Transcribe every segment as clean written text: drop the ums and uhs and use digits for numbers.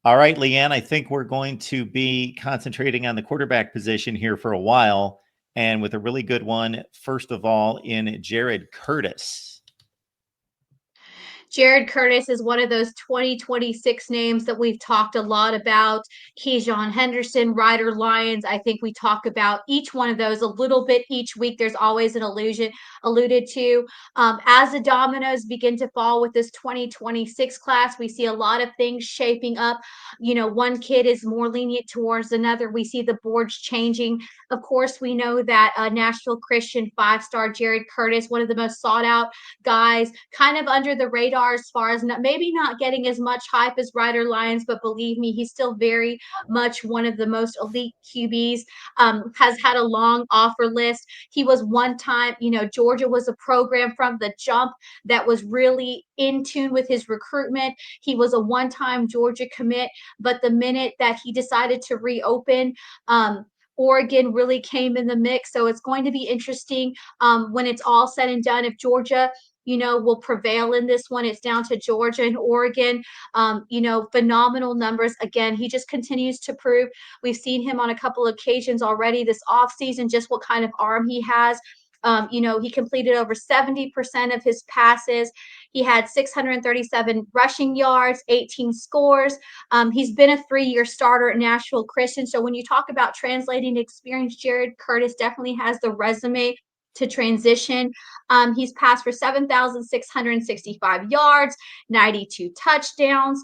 All right, Leanne, I think we're going to be concentrating on the quarterback position here for a while, and with a really good one, first of all, in Jared Curtis. Jared Curtis is one of those 2026 names that we've talked a lot about. Keyshawn Henderson, Ryder Lyons. I think we talk about each one of those a little bit each week. There's always an allusion alluded to. As the dominoes begin to fall with this 2026 class, we see a lot of things shaping up. One kid is more lenient towards another. We see the boards changing. Of course, we know that Nashville Christian 5-star Jared Curtis, one of the most sought out guys, kind of under the radar as far as maybe not getting as much hype as Ryder Lyons, but believe me, he's still very much one of the most elite QBs. Has had a long offer list. He was one time, Georgia was a program from the jump that was really in tune with his recruitment. He was a one-time Georgia commit, but the minute that he decided to reopen, Oregon really came in the mix. So it's going to be interesting when it's all said and done. If Georgia will prevail in this one. It's down to Georgia and Oregon. Phenomenal numbers. Again, he just continues to prove. We've seen him on a couple of occasions already this offseason, just what kind of arm he has. He completed over 70% of his passes. He had 637 rushing yards, 18 scores. He's been a 3-year starter at Nashville Christian. So when you talk about translating experience, Jared Curtis definitely has the resume to transition. He's passed for 7,665 yards, 92 touchdowns.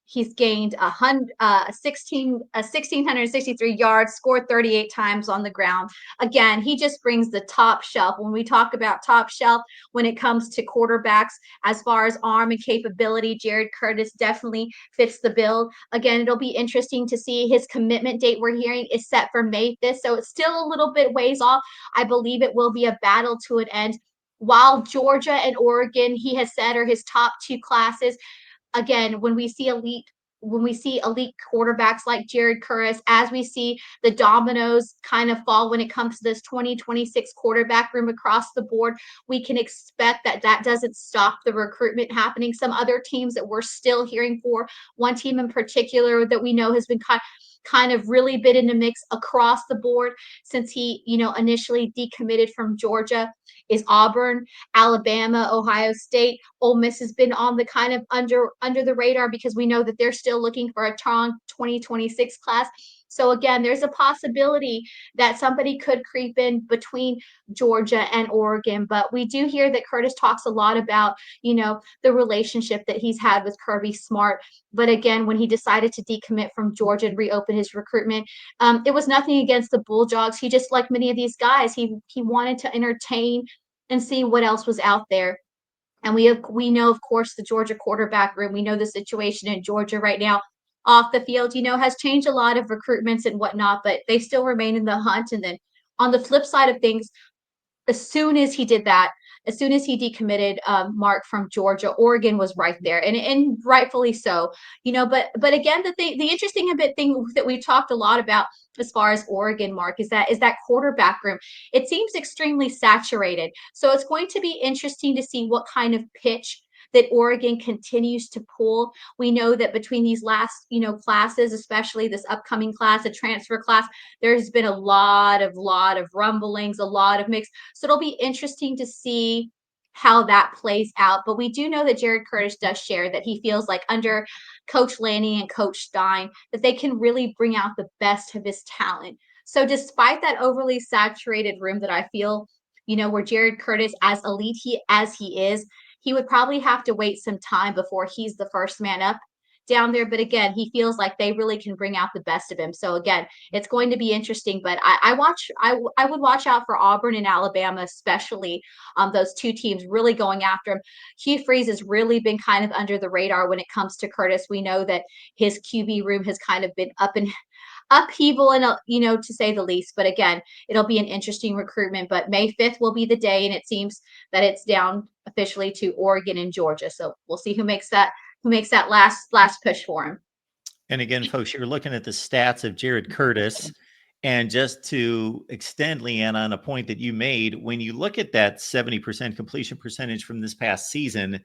He's gained 1,663 yards, scored 38 times on the ground. Again, he just brings the top shelf. When we talk about top shelf, when it comes to quarterbacks, as far as arm and capability, Jared Curtis definitely fits the bill. Again, it'll be interesting to see his commitment date we're hearing is set for May 5th. So it's still a little bit ways off. I believe it will be a battle to an end. While Georgia and Oregon, he has said, are his top two classes. Again, when we see elite quarterbacks like Jared Curtis, as we see the dominoes kind of fall when it comes to this 2026 quarterback room across the board, we can expect that doesn't stop the recruitment happening. Some other teams that we're still hearing for, one team in particular that we know has been kind of really been in the mix across the board since he, initially decommitted from Georgia is Auburn, Alabama, Ohio State. Ole Miss has been on the kind of under the radar because we know that they're still looking for a strong 2026 class. So again, there's a possibility that somebody could creep in between Georgia and Oregon, but we do hear that Curtis talks a lot about, the relationship that he's had with Kirby Smart. But again, when he decided to decommit from Georgia and reopen his recruitment, it was nothing against the Bulldogs. He just, like many of these guys, he wanted to entertain and see what else was out there. And we know, of course, the Georgia quarterback room. We know the situation in Georgia right now off the field, has changed a lot of recruitments and whatnot, but they still remain in the hunt. And then on the flip side of things, as soon as he did that, as soon as he decommitted Mark from Georgia, Oregon was right there, and rightfully so. But again, the interesting thing that we've talked a lot about as far as Oregon, Mark, is that quarterback room. It seems extremely saturated, so it's going to be interesting to see what kind of pitch that Oregon continues to pull. We know that between these last, classes, especially this upcoming class, a transfer class, there's been a lot of rumblings, a lot of mix. So it'll be interesting to see how that plays out. But we do know that Jared Curtis does share that he feels like under Coach Lanning and Coach Stein that they can really bring out the best of his talent. So despite that overly saturated room that I feel, where Jared Curtis, as elite as he is, he would probably have to wait some time before he's the first man up down there. But again, he feels like they really can bring out the best of him. So again, it's going to be interesting. But I would watch out for Auburn and Alabama, especially those two teams really going after him. Hugh Freeze has really been kind of under the radar when it comes to Curtis. We know that his QB room has kind of been upheaval and to say the least. But again, it'll be an interesting recruitment. But May 5th will be the day, and it seems that it's down officially to Oregon and Georgia. So we'll see who makes that last push for him. And again, folks, you're looking at the stats of Jared Curtis. And just to extend, Leanne, on a point that you made, when you look at that 70% completion percentage from this past season,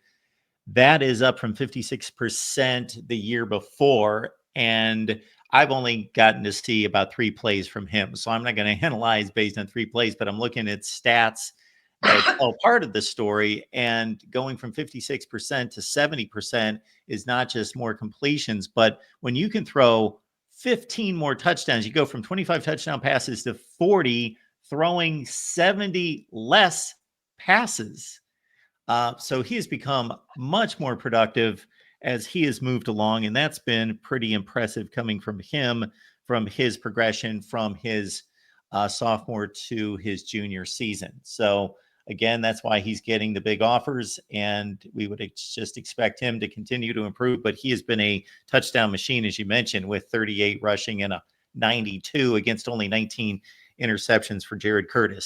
That is up from 56% the year before. And I've only gotten to see about 3 plays from him. So I'm not going to analyze based on 3 plays, but I'm looking at stats that tell part of the story. And going from 56% to 70% is not just more completions, but when you can throw 15 more touchdowns, you go from 25 touchdown passes to 40, throwing 70 less passes. So he has become much more productive as he has moved along, and that's been pretty impressive coming from him, from his progression from his sophomore to his junior season. So again, that's why he's getting the big offers, and we would just expect him to continue to improve. But he has been a touchdown machine, as you mentioned, with 38 rushing and a 92 against only 19 interceptions for Jared Curtis.